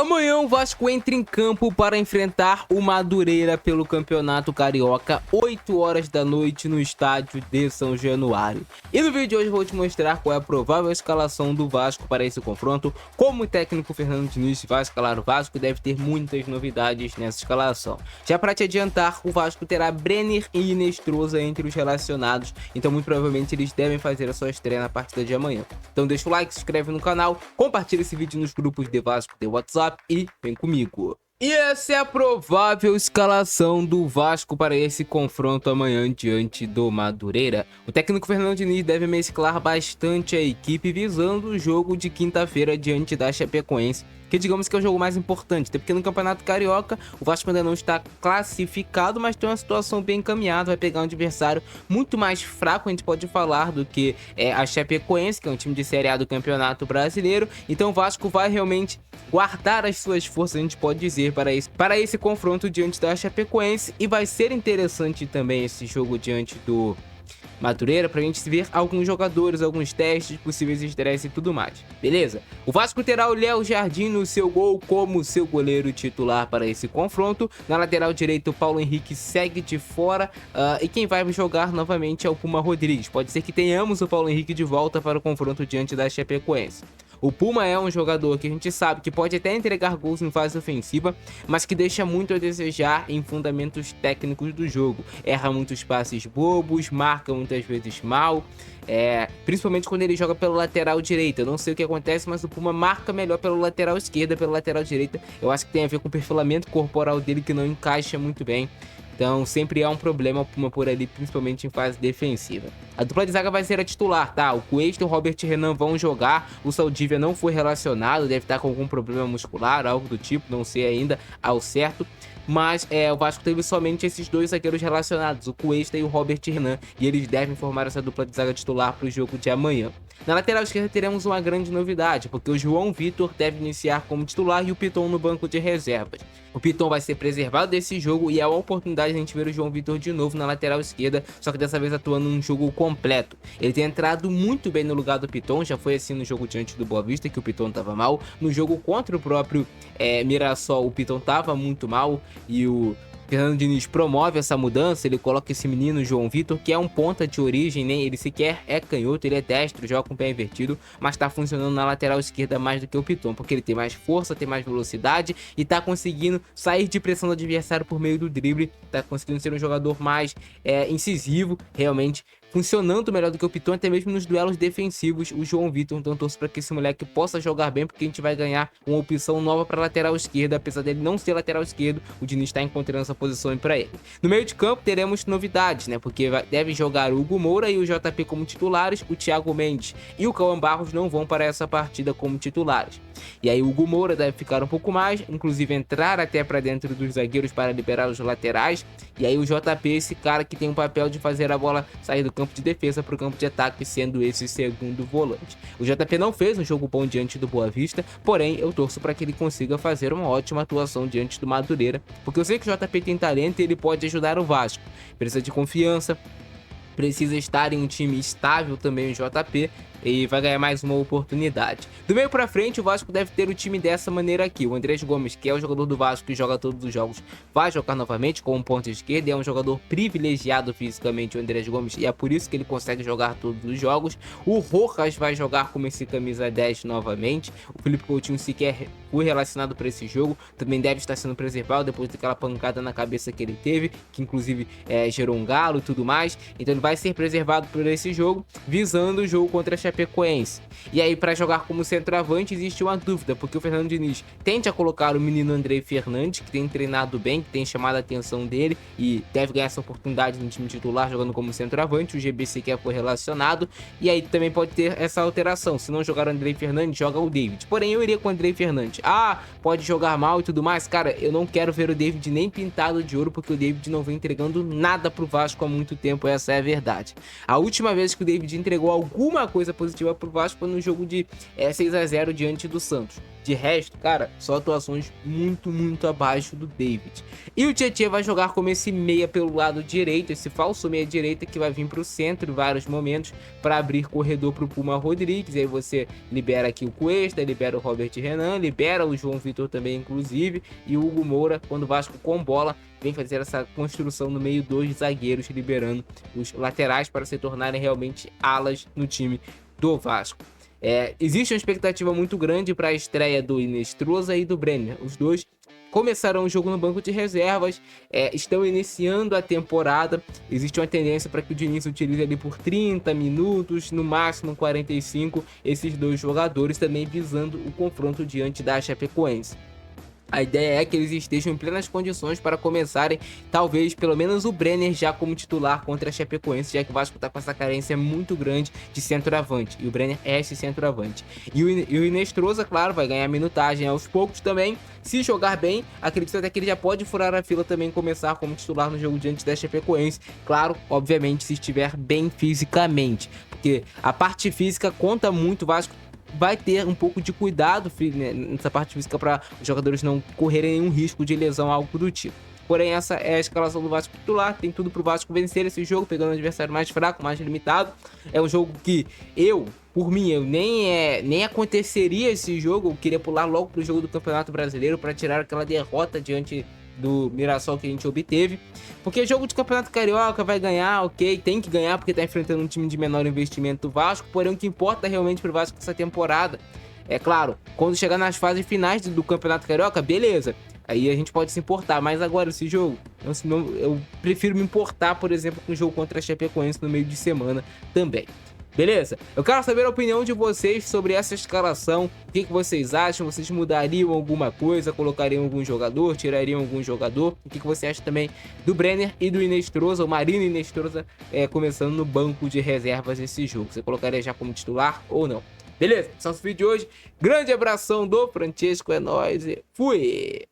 Amanhã o Vasco entra em campo para enfrentar o Madureira pelo Campeonato Carioca, 8 horas da noite no estádio de São Januário. E no vídeo de hoje eu vou te mostrar qual é a provável escalação do Vasco para esse confronto, como o técnico Fernando Diniz vai escalar o Vasco, deve ter muitas novidades nessa escalação. Já para te adiantar, o Vasco terá Brenner e Inestrosa entre os relacionados, então muito provavelmente eles devem fazer a sua estreia na partida de amanhã. Então deixa o like, se inscreve no canal, compartilha esse vídeo nos grupos de Vasco de WhatsApp e vem comigo. E essa é a provável escalação do Vasco para esse confronto amanhã diante do Madureira. O técnico Fernando Diniz deve mesclar bastante a equipe visando o jogo de quinta-feira diante da Chapecoense, que digamos que é o jogo mais importante, até porque no Campeonato Carioca o Vasco ainda não está classificado, mas tem uma situação bem encaminhada, vai pegar um adversário muito mais fraco, a gente pode falar, do que a Chapecoense, que é um time de Série A do Campeonato Brasileiro. Então o Vasco vai realmente guardar as suas forças, a gente pode dizer, para esse confronto diante da Chapecoense, e vai ser interessante também esse jogo diante do Madureira pra gente ver alguns jogadores, alguns testes, possíveis estreias e tudo mais, beleza? O Vasco terá o Léo Jardim no seu gol como seu goleiro titular para esse confronto. Na lateral direita o Paulo Henrique segue de fora, e quem vai jogar novamente é o Puma Rodrigues. Pode ser que tenhamos o Paulo Henrique de volta para o confronto diante da Chapecoense. O Puma é um jogador que a gente sabe que pode até entregar gols em fase ofensiva, mas que deixa muito a desejar em fundamentos técnicos do jogo. Erra muitos passes bobos, marca muitas vezes mal, principalmente quando ele joga pela lateral direita. Eu não sei o que acontece, mas o Puma marca melhor pela lateral esquerda, pela lateral direita. Eu acho que tem a ver com o perfilamento corporal dele, que não encaixa muito bem. Então sempre há um problema o Puma por ali, principalmente em fase defensiva. A dupla de zaga vai ser a titular, tá? O Cuesta e o Robert Renan vão jogar. O Saldívia não foi relacionado, deve estar com algum problema muscular, algo do tipo, não sei ainda ao certo. Mas o Vasco teve somente esses dois zagueiros relacionados, o Cuesta e o Robert Renan, e eles devem formar essa dupla de zaga titular para o jogo de amanhã. Na lateral esquerda teremos uma grande novidade, porque o João Vitor deve iniciar como titular e o Piton no banco de reservas. O Piton vai ser preservado desse jogo e é uma oportunidade de a gente ver o João Vitor de novo na lateral esquerda, só que dessa vez atuando num jogo completo. Ele tem entrado muito bem no lugar do Piton, já foi assim no jogo diante do Boa Vista, que o Piton estava mal. No jogo contra o próprio Mirassol, o Piton estava muito mal e o Fernando Diniz promove essa mudança. Ele coloca esse menino João Vitor, que é um ponta de origem, nem ele sequer é canhoto, ele é destro, joga com o pé invertido, mas tá funcionando na lateral esquerda mais do que o Piton, porque ele tem mais força, tem mais velocidade e tá conseguindo sair de pressão do adversário por meio do drible, tá conseguindo ser um jogador mais incisivo, realmente funcionando melhor do que o Piton, até mesmo nos duelos defensivos, o João Vitor. Então torço para que esse moleque possa jogar bem, porque a gente vai ganhar uma opção nova para lateral esquerda. Apesar dele não ser lateral esquerdo, o Diniz está encontrando essa posição para ele. No meio de campo teremos novidades, né? Porque devem jogar o Hugo Moura e o JP como titulares, o Thiago Mendes e o Cauã Barros não vão para essa partida como titulares. E aí o Hugo Moura deve ficar um pouco mais, inclusive entrar até para dentro dos zagueiros para liberar os laterais. E aí o JP, esse cara que tem o papel de fazer a bola sair do campo de defesa para o campo de ataque, sendo esse segundo volante. O JP não fez um jogo bom diante do Boa Vista, porém eu torço para que ele consiga fazer uma ótima atuação diante do Madureira, porque eu sei que o JP tem talento e ele pode ajudar o Vasco. Precisa de confiança, precisa estar em um time estável também o JP, e vai ganhar mais uma oportunidade. Do meio pra frente, o Vasco deve ter o time dessa maneira aqui. O Andrés Gomes, que é o jogador do Vasco que joga todos os jogos, vai jogar novamente como ponta esquerda. É um jogador privilegiado fisicamente, o Andrés Gomes, e é por isso que ele consegue jogar todos os jogos. O Rojas vai jogar como esse camisa 10 novamente. O Felipe Coutinho sequer foi relacionado para esse jogo, também deve estar sendo preservado depois daquela pancada na cabeça que ele teve, que inclusive gerou um galo e tudo mais. Então ele vai ser preservado por esse jogo, visando o jogo contra a Chapecoense. E aí, para jogar como centroavante, existe uma dúvida, porque o Fernando Diniz tende a colocar o menino Andrei Fernandes, que tem treinado bem, que tem chamado a atenção dele e deve ganhar essa oportunidade no time titular jogando como centroavante. O GBC que foi relacionado, e aí também pode ter essa alteração. Se não jogar o Andrei Fernandes, joga o David. Porém, eu iria com o Andrei Fernandes. Pode jogar mal e tudo mais. Cara, eu não quero ver o David nem pintado de ouro, porque o David não vem entregando nada pro Vasco há muito tempo, essa é a verdade. A última vez que o David entregou alguma coisa positiva pro Vasco foi no jogo de 6 a 0 diante do Santos. De resto, cara, só atuações muito abaixo do David. E o Tietê vai jogar como esse meia pelo lado direito, esse falso meia direita que vai vir para o centro em vários momentos para abrir corredor para o Puma Rodrigues. E aí você libera aqui o Cuesta, libera o Robert Renan, libera o João Vitor também, inclusive, e o Hugo Moura, quando o Vasco com bola, vem fazer essa construção no meio dos zagueiros, liberando os laterais para se tornarem realmente alas no time do Vasco. Existe uma expectativa muito grande para a estreia do Inestrosa e do Brenner. Os dois começaram o jogo no banco de reservas, estão iniciando a temporada. Existe uma tendência para que o Diniz utilize ali por 30 minutos, no máximo 45, esses dois jogadores, também visando o confronto diante da Chapecoense. A ideia é que eles estejam em plenas condições para começarem, talvez, pelo menos o Brenner já como titular contra a Chapecoense, já que o Vasco está com essa carência muito grande de centroavante, e o Brenner é esse centroavante. E o Inestrosa, claro, vai ganhar minutagem aos poucos também. Se jogar bem, acredito até que ele já pode furar a fila também e começar como titular no jogo diante da Chapecoense. Claro, obviamente, se estiver bem fisicamente, porque a parte física conta muito. O Vasco vai ter um pouco de cuidado nessa parte física para os jogadores não correrem nenhum risco de lesão, algo do tipo. Porém, essa é a escalação do Vasco titular. Tem tudo para o Vasco vencer esse jogo, pegando um adversário mais fraco, mais limitado. É um jogo que por mim, nem aconteceria esse jogo. Eu queria pular logo para o jogo do Campeonato Brasileiro para tirar aquela derrota diante do Mirassol que a gente obteve, porque jogo de Campeonato Carioca vai ganhar, ok, tem que ganhar porque tá enfrentando um time de menor investimento do Vasco. Porém, o que importa realmente pro Vasco essa temporada, é claro, quando chegar nas fases finais do Campeonato Carioca, beleza, aí a gente pode se importar. Mas agora esse jogo, eu prefiro me importar, por exemplo, com o jogo contra a Chapecoense no meio de semana também. Beleza? Eu quero saber a opinião de vocês sobre essa escalação. O que vocês acham? Vocês mudariam alguma coisa? Colocariam algum jogador? Tirariam algum jogador? O que você acha também do Brenner e do Inestrosa, o Marino Inestrosa, começando no banco de reservas desse jogo? Você colocaria já como titular ou não? Beleza? Esse é o nosso vídeo de hoje. Grande abração do Francesco, é nóis e fui!